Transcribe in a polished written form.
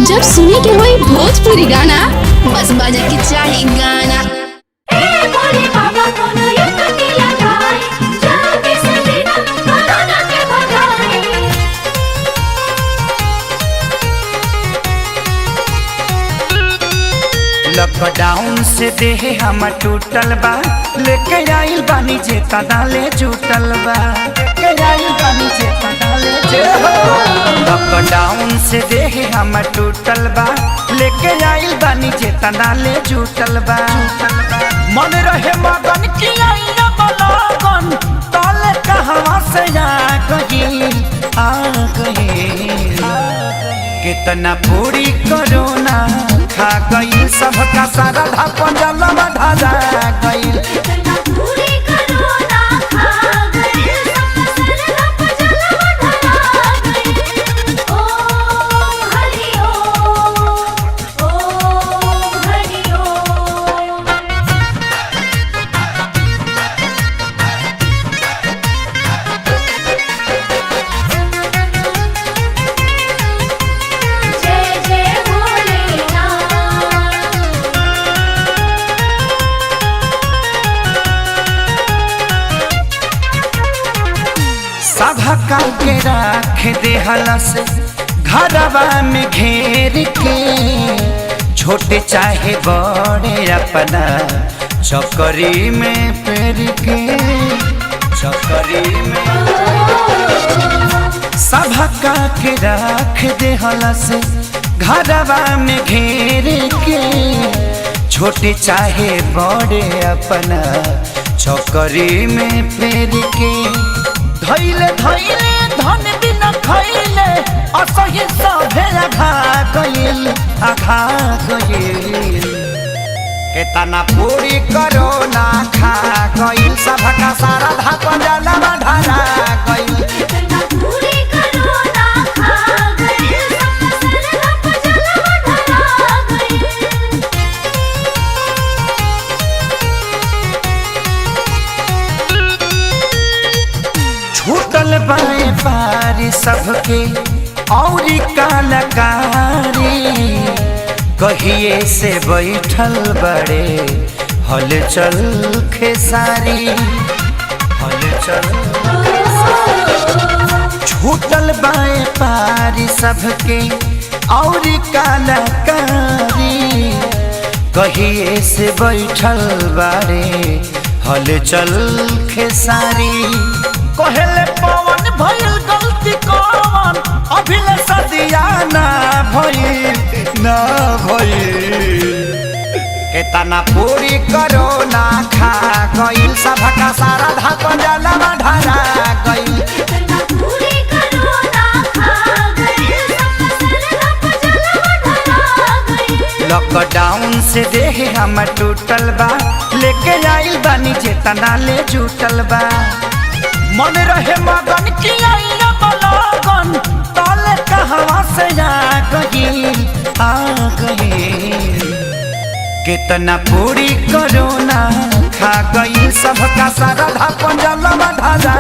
जब सुने के होई भोजपुरी गाना बस बजे के चाही गाना। लॉकडाउन से देह हम टूटल बा, लेके आइल बानी जे तनाले जुटल बा, लेके आइल बानी जे तनाले लॉकडाउन से देह हम टूटल बा, लेके आइल बानी जे तनाले जुटल बा। मन रहे मगन की आइया बलगन तले कहवा से आ गई कितना पूरी कोरोना खा गई, सबका सारा धापन जलवा ढाला गई। सभा के राख दे हलस घरवा में घेर के, छोटे चाहे बड़े अपना चकरी में पेर के, चकरी में सभा के राख दे हलस घरवा में घेर के, छोटे चाहे बड़े अपना चकरी में पेर के। धैले धैले धन बिना खैले असही सभे आघा गइल केतना पूरी कोरोना खा गइल, सबका सारा धापन जलवा ढाला गइल। छूटल बाएं पारी सबके औरी कलाकारी, कहिए से बैठल बड़े हलचल खेसारी, हलचल छूटल बाएं पारी सबके औरी कलाकारी, कहिए से बैठल बड़े हलचल खेसारी। कहले पवन भइल गलती कौन, अभिले सदिया ना भइल केतना पूरी कोरोना खा गइल, सबका सारा धापन जलवा ढाला गइल। लॉकडाउन से देह हम टूटल बा, लेके आइल बानी जे तनाले जुटल बा। मन रहे मगन की आइया बलगन तले कहवा से आ गई कितना पूरी कोरोना खा गई, सबका सारा धापन जलवा ढाला